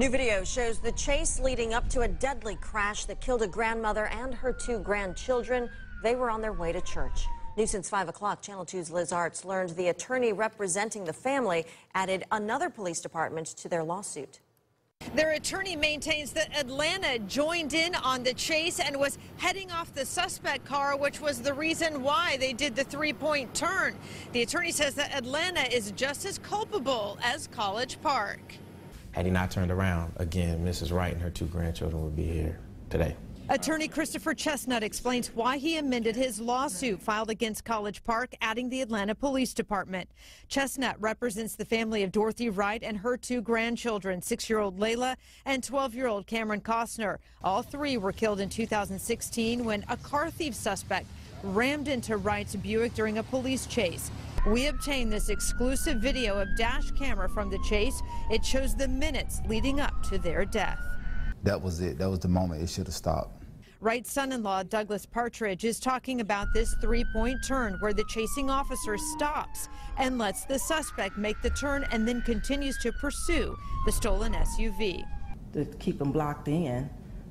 New video shows the chase leading up to a deadly crash that killed a grandmother and her 2 grandchildren. They were on their way to church. New since 5 o'clock, Channel 2's Liz Arts learned the attorney representing the family added another police department to their lawsuit. Their attorney maintains that Atlanta joined in on the chase and was heading off the suspect car, which was the reason why they did the 3-point turn. The attorney says that Atlanta is just as culpable as College Park. Had he not turned around, again, Mrs. Wright and her 2 grandchildren would be here today. Attorney Christopher Chestnut explains why he amended his lawsuit filed against College Park, adding the Atlanta Police Department. Chestnut represents the family of Dorothy Wright and her 2 grandchildren, 6-year-old Layla and 12-year-old Cameron Costner. All 3 were killed in 2016 when a car thief suspect rammed into Wright's Buick during a police chase. We obtained this exclusive video of dash camera from the chase. It shows the minutes leading up to their death. That was it. That was the moment it should have stopped. Wright's son-in-law, Douglas Partridge, is talking about this 3-point turn where the chasing officer stops and lets the suspect make the turn and then continues to pursue the stolen SUV. To keep him blocked in,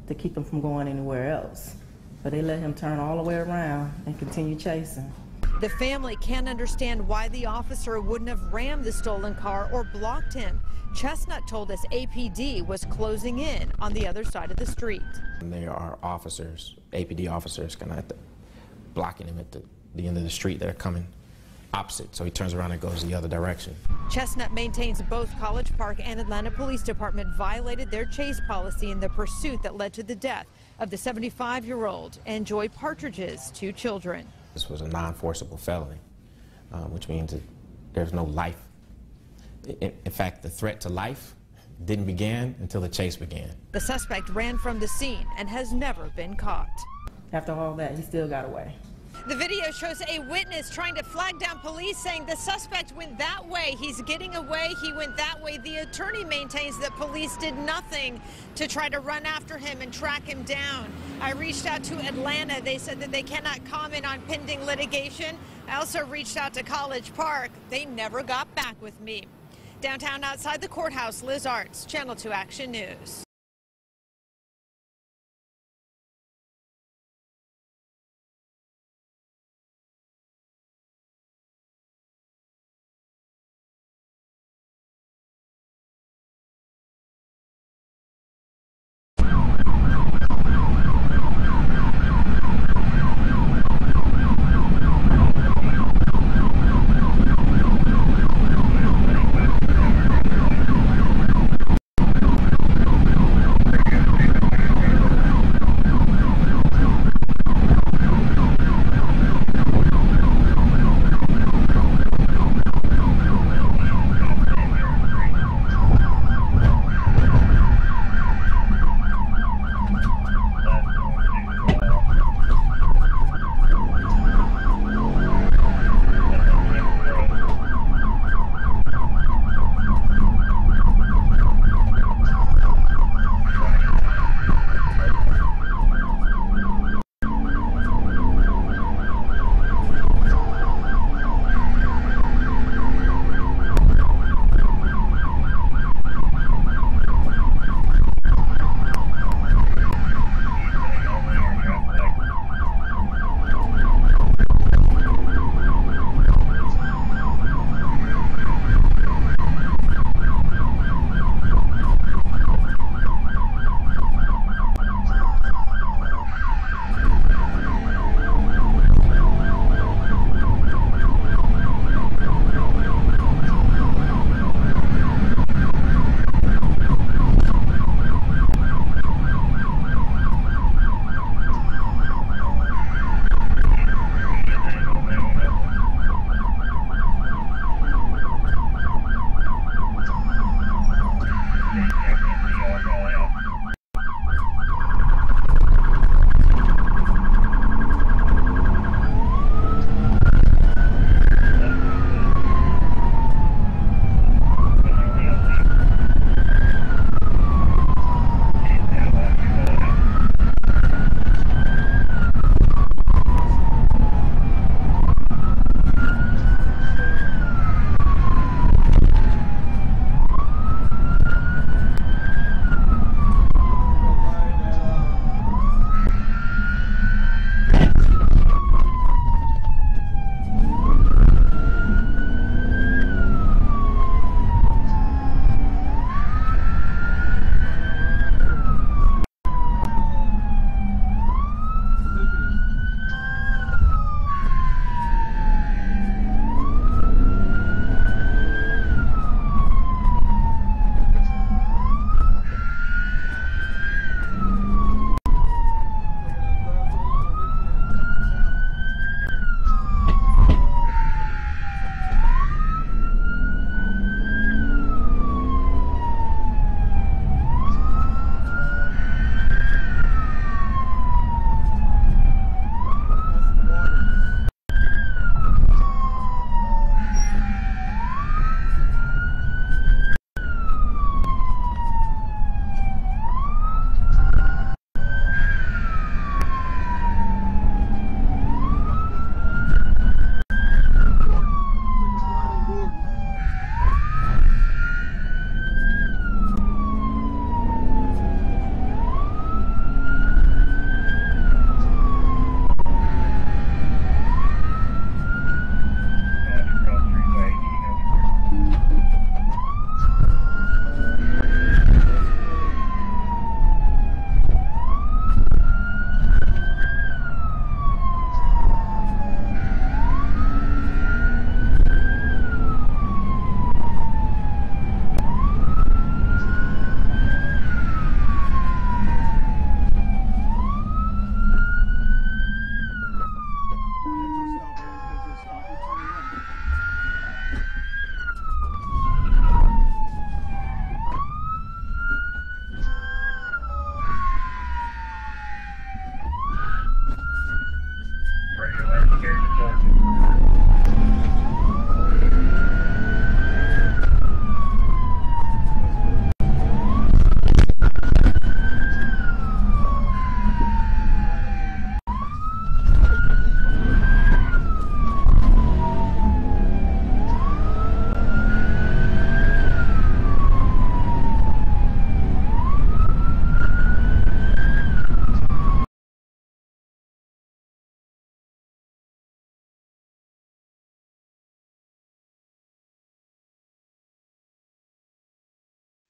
to keep him from going anywhere else. But they let him turn all the way around and continue chasing. The family can't understand why the officer wouldn't have rammed the stolen car or blocked him. Chestnut told us APD was closing in on the other side of the street. And there are officers, APD officers, kind of blocking him at the end of the street. They're coming opposite, so he turns around and goes the other direction. Chestnut maintains both College Park and Atlanta Police Department violated their chase policy in the pursuit that led to the death of the 75-year-old and Joy Partridge's 2 children. This was a non-forcible felony, which means that there's no life. In fact, the threat to life didn't begin until the chase began. The suspect ran from the scene and has never been caught. After all that, he still got away. The video shows a witness trying to flag down police, saying the suspect went that way. He's getting away. He went that way. The attorney maintains that police did nothing to try to run after him and track him down. I reached out to Atlanta. They said that they cannot comment on pending litigation. I also reached out to College Park. They never got back with me. Downtown outside the courthouse, Liz Arts, Channel 2 Action News.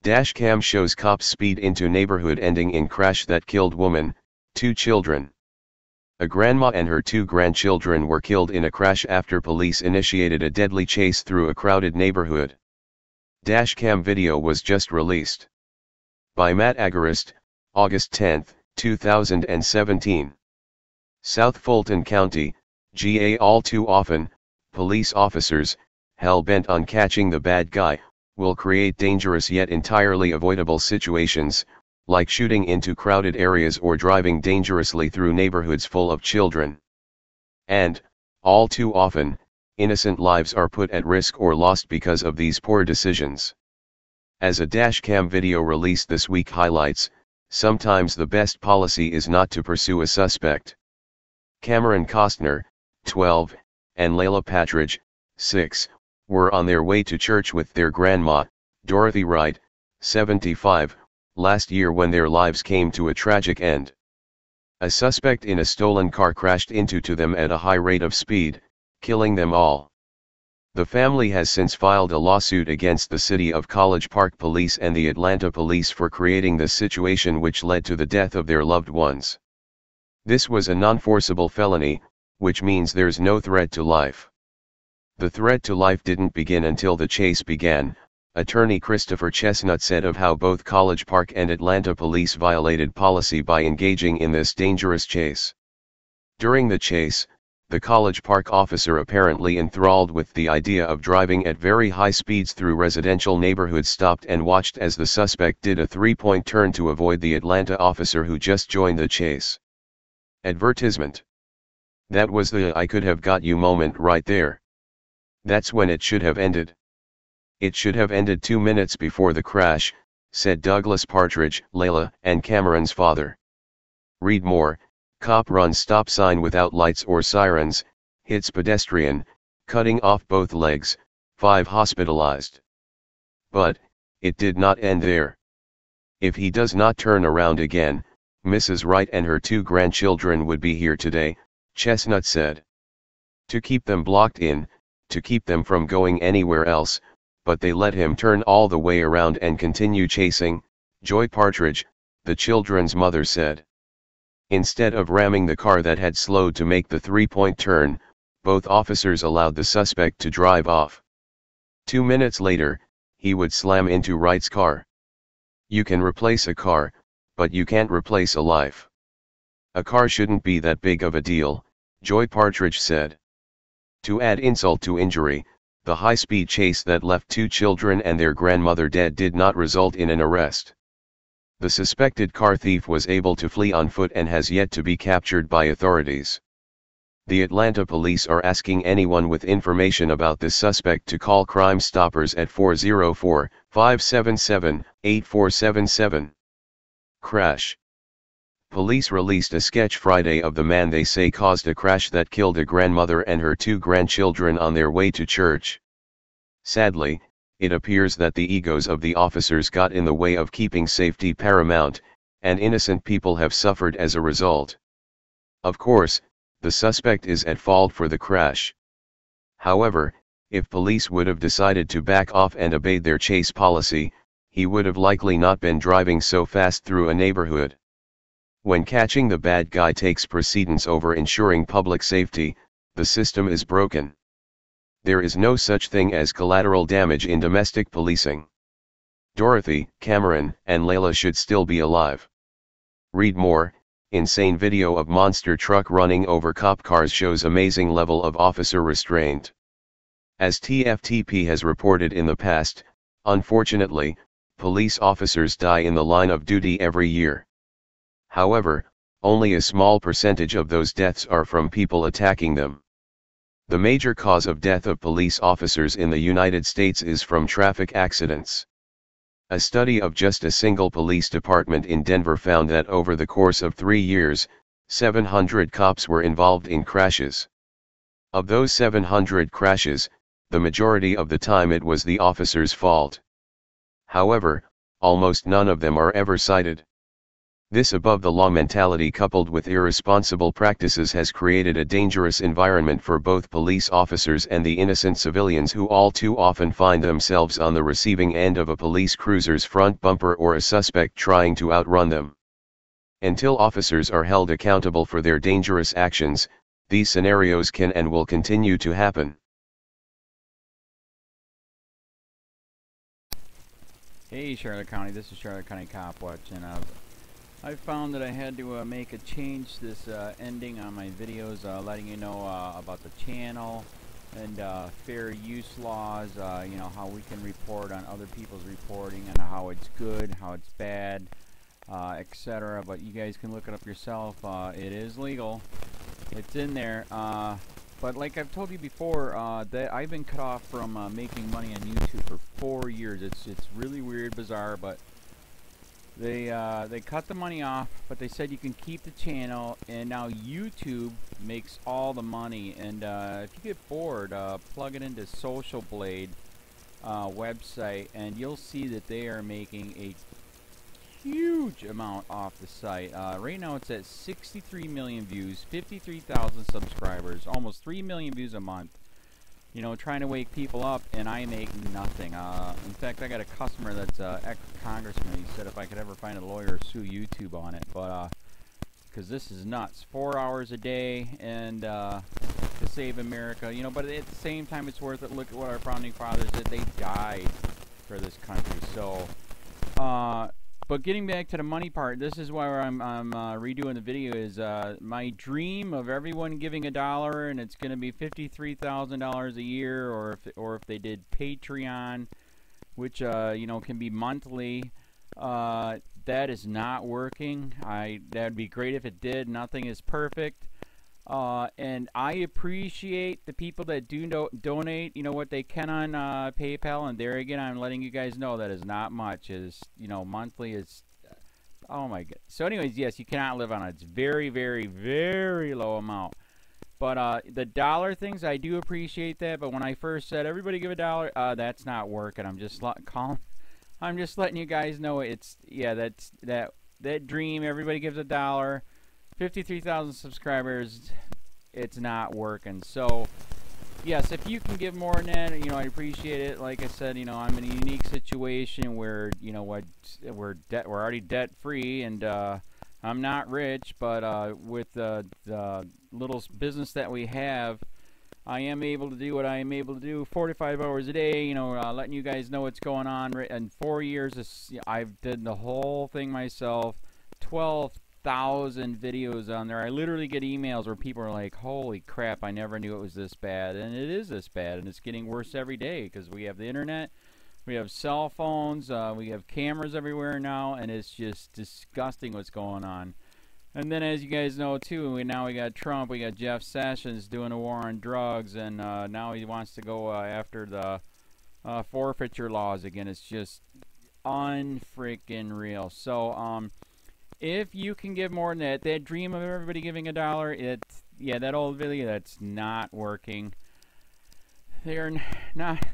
Dashcam shows cops speed into neighborhood ending in crash that killed woman, 2 children. A grandma and her 2 grandchildren were killed in a crash after police initiated a deadly chase through a crowded neighborhood. Dashcam video was just released. By Matt Agarist, August 10, 2017. South Fulton County, GA. All too often, police officers, hell-bent on catching the bad guy, will create dangerous yet entirely avoidable situations, like shooting into crowded areas or driving dangerously through neighborhoods full of children. And, all too often, innocent lives are put at risk or lost because of these poor decisions. As a Dashcam video released this week highlights, sometimes the best policy is not to pursue a suspect. Cameron Costner, 12, and Layla Patridge, 6, were on their way to church with their grandma, Dorothy Wright, 75, last year when their lives came to a tragic end. A suspect in a stolen car crashed into them at a high rate of speed, killing them all. The family has since filed a lawsuit against the City of College Park Police and the Atlanta Police for creating this situation which led to the death of their loved ones. This was a non-forcible felony, which means there's no threat to life. The threat to life didn't begin until the chase began, attorney Christopher Chestnut said of how both College Park and Atlanta police violated policy by engaging in this dangerous chase. During the chase, the College Park officer apparently enthralled with the idea of driving at very high speeds through residential neighborhoods stopped and watched as the suspect did a 3-point turn to avoid the Atlanta officer who just joined the chase. Advertisement. That was the "I could have got you" moment right there. That's when it should have ended. It should have ended 2 minutes before the crash, said Douglas Partridge, Layla and Cameron's father. Read more. Cop runs stop sign without lights or sirens, hits pedestrian, cutting off both legs, 5 hospitalized. But, it did not end there. If he does not turn around again, Mrs. Wright and her 2 grandchildren would be here today, Chestnut said. To keep them blocked in, to keep them from going anywhere else, but they let him turn all the way around and continue chasing, Joy Partridge, the children's mother said. Instead of ramming the car that had slowed to make the 3-point turn, both officers allowed the suspect to drive off. 2 minutes later, he would slam into Wright's car. You can replace a car, but you can't replace a life. A car shouldn't be that big of a deal, Joy Partridge said. To add insult to injury, the high-speed chase that left 2 children and their grandmother dead did not result in an arrest. The suspected car thief was able to flee on foot and has yet to be captured by authorities. The Atlanta police are asking anyone with information about this suspect to call Crime Stoppers at 404-577-8477. Crash. Police released a sketch Friday of the man they say caused a crash that killed a grandmother and her 2 grandchildren on their way to church. Sadly, it appears that the egos of the officers got in the way of keeping safety paramount, and innocent people have suffered as a result. Of course, the suspect is at fault for the crash. However, if police would have decided to back off and obeyed their chase policy, he would have likely not been driving so fast through a neighborhood. When catching the bad guy takes precedence over ensuring public safety, the system is broken. There is no such thing as collateral damage in domestic policing. Dorothy, Cameron, and Layla should still be alive. Read more. Insane video of monster truck running over cop cars shows amazing level of officer restraint. As TFTP has reported in the past, unfortunately, police officers die in the line of duty every year. However, only a small percentage of those deaths are from people attacking them. The major cause of death of police officers in the United States is from traffic accidents. A study of just a single police department in Denver found that over the course of 3 years, 700 cops were involved in crashes. Of those 700 crashes, the majority of the time it was the officer's fault. However, almost none of them are ever cited. This above-the-law mentality coupled with irresponsible practices has created a dangerous environment for both police officers and the innocent civilians who all too often find themselves on the receiving end of a police cruiser's front bumper or a suspect trying to outrun them. Until officers are held accountable for their dangerous actions, these scenarios can and will continue to happen. Hey Charlotte County, this is Charlotte County COPWATCH, and I found that I had to make a change this ending on my videos, letting you know about the channel and fair use laws, you know, how we can report on other people's reporting and how it's good, how it's bad, etc. But you guys can look it up yourself. It is legal. It's in there. But like I've told you before, that I've been cut off from making money on YouTube for 4 years. It's really weird, bizarre, but they cut the money off, but they said you can keep the channel, and now YouTube makes all the money. And if you get bored, plug it into Social Blade website, and you'll see that they are making a huge amount off the site. Right now it's at 63 million views, 53,000 subscribers, almost 3 million views a month. You know, trying to wake people up, and I make nothing. In fact, I got a customer that's ex-congressman. He said if I could ever find a lawyer, sue YouTube on it. But because this is nuts, 4 hours a day, and to save America. You know, but at the same time, it's worth it. Look at what our founding fathers did. They died for this country. So, but getting back to the money part, this is why I'm redoing the video. Is my dream of everyone giving $1, and it's going to be $53,000 a year, or if they did Patreon, which you know, can be monthly. That is not working. That'd be great if it did. Nothing is perfect. And I appreciate the people that do donate, you know, what they can on PayPal. And there again, I'm letting you guys know that is not much. Is, you know, monthly is, oh my god. So anyways, yes, you cannot live on it. It's very, very, very low amount. But the dollar things, I do appreciate that. But when I first said everybody give $1, that's not working. I'm just I'm just letting you guys know it's, yeah, that's that dream. Everybody gives $1. 53,000 subscribers, it's not working. So yes, if you can give more than that, you know, I appreciate it. Like I said, you know, I'm in a unique situation where, you know, what we're already debt free, and I'm not rich, but with the little business that we have, I am able to do what I am able to do 45 hours a day, you know, letting you guys know what's going on. In 4 years, I've did the whole thing myself. 12,000 videos on there. I literally get emails where people are like, holy crap, I never knew it was this bad. And it is this bad, and it's getting worse every day because we have the internet, we have cell phones, we have cameras everywhere now, and it's just disgusting what's going on. And then, as you guys know too, now we got Trump, we got Jeff Sessions doing a war on drugs, and now he wants to go after the forfeiture laws again. It's just unfreaking real. So if you can give more than that dream of everybody giving $1, it's, yeah, that old video, that's not working. They're not,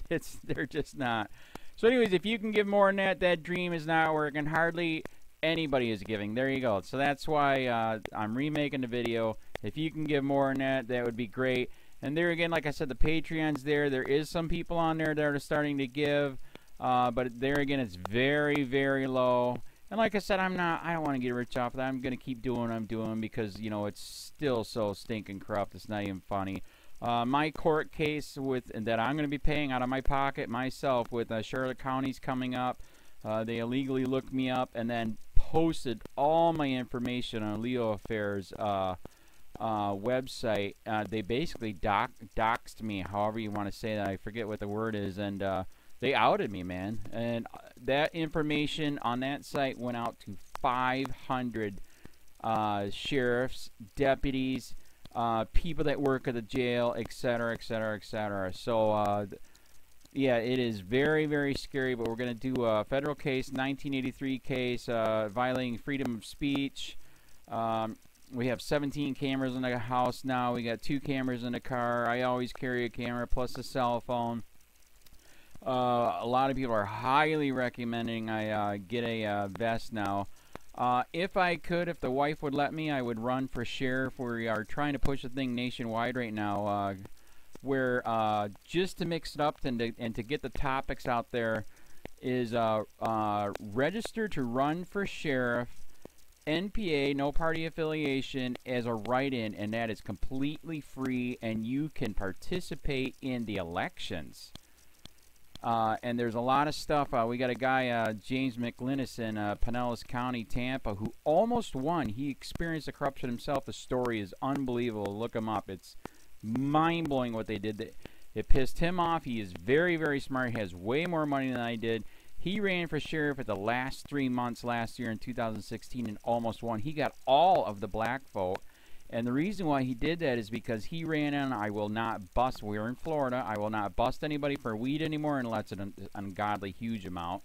they're just not. So anyways, if you can give more than that dream is not working. Hardly anybody is giving. There you go. So that's why I'm remaking the video. If you can give more than that, that would be great. And there again, like I said, the Patreon's there. There is some people on there that are starting to give, but there again, it's very, very low. And like I said, I don't want to get rich off of that. I'm going to keep doing what I'm doing because, you know, it's still so stinking corrupt. It's not even funny. My court case that I'm going to be paying out of my pocket myself with Charlotte County's coming up. They illegally looked me up and then posted all my information on LEOAFFAIRS website. They basically doxed me, however you want to say that. I forget what the word is, and they outed me, man. And that information on that site went out to 500 sheriffs, deputies, people that work at the jail, etc., etc., etc. So, yeah, it is very, very scary, but we're going to do a federal case, 1983 case, violating freedom of speech. We have 17 cameras in the house now. We got 2 cameras in the car. I always carry a camera plus a cell phone. A lot of people are highly recommending I get a vest now. If I could, if the wife would let me, I would run for sheriff. We are trying to push the thing nationwide right now, where just to mix it up and to get the topics out there is register to run for sheriff, NPA, no party affiliation, as a write-in, and that is completely free, and you can participate in the elections. And there's a lot of stuff. We got a guy, James McLinnis in Pinellas County, Tampa, who almost won. He experienced the corruption himself. The story is unbelievable. Look him up. It's mind-blowing what they did. It pissed him off. He is very, very smart. He has way more money than I did. He ran for sheriff at the last 3 months last year in 2016 and almost won. He got all of the black vote. And the reason why he did that is because he ran on, I will not bust, we're in Florida, I will not bust anybody for weed anymore unless it's an ungodly huge amount,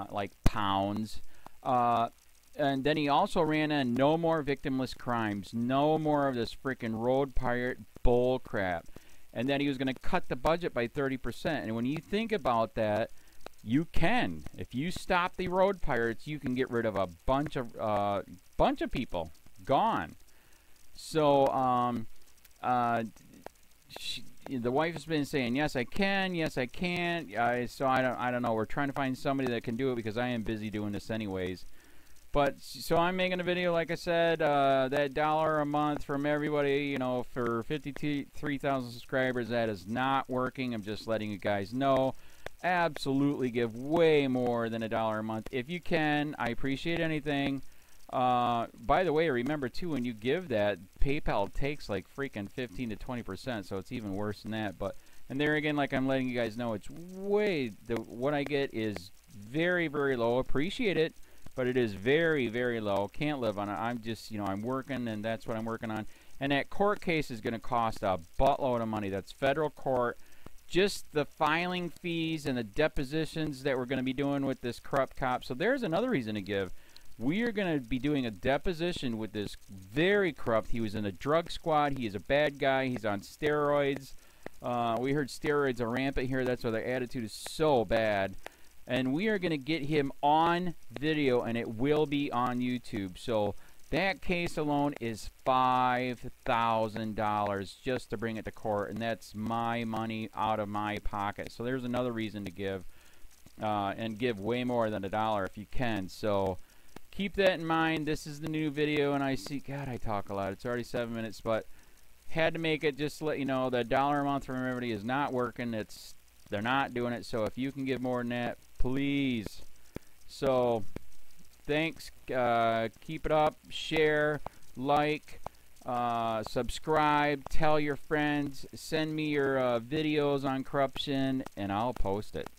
like pounds. And then he also ran on no more victimless crimes, no more of this freaking road pirate bull crap. And then he was going to cut the budget by 30%. And when you think about that, you can. If you stop the road pirates, you can get rid of a bunch of people. Gone. So, the wife has been saying, yes, I can, yes, I can't. So I don't know. We're trying to find somebody that can do it because I am busy doing this anyways. But, so I'm making a video, like I said, that $1 a month from everybody, you know, for 53,000 subscribers, that is not working. I'm just letting you guys know. Absolutely give way more than $1 a month. If you can, I appreciate anything. By the way, remember too, when you give that, PayPal takes like freaking 15 to 20%, so it's even worse than that. But, and there again, like I'm letting you guys know, it's way, what I get is very, very low. Appreciate it, but it is very, very low. Can't live on it. I'm just, you know, I'm working, and that's what I'm working on. And that court case is going to cost a buttload of money. That's federal court. Just the filing fees and the depositions that we're going to be doing with this corrupt cop. So there's another reason to give. We are going to be doing a deposition with this very corrupt. He was in a drug squad. He is a bad guy. He's on steroids. We heard steroids are rampant here. That's why their attitude is so bad. And we are going to get him on video, and it will be on YouTube. So that case alone is $5,000 just to bring it to court, and that's my money out of my pocket. So there's another reason to give, and give way more than $1 if you can. So keep that in mind. This is the new video, and I see, God, I talk a lot. It's already 7 minutes, but had to make it just to let you know that $1 a month from everybody is not working. They're not doing it. So if you can give more than that, please. So thanks. Keep it up. Share, like, subscribe, tell your friends, send me your videos on corruption, and I'll post it.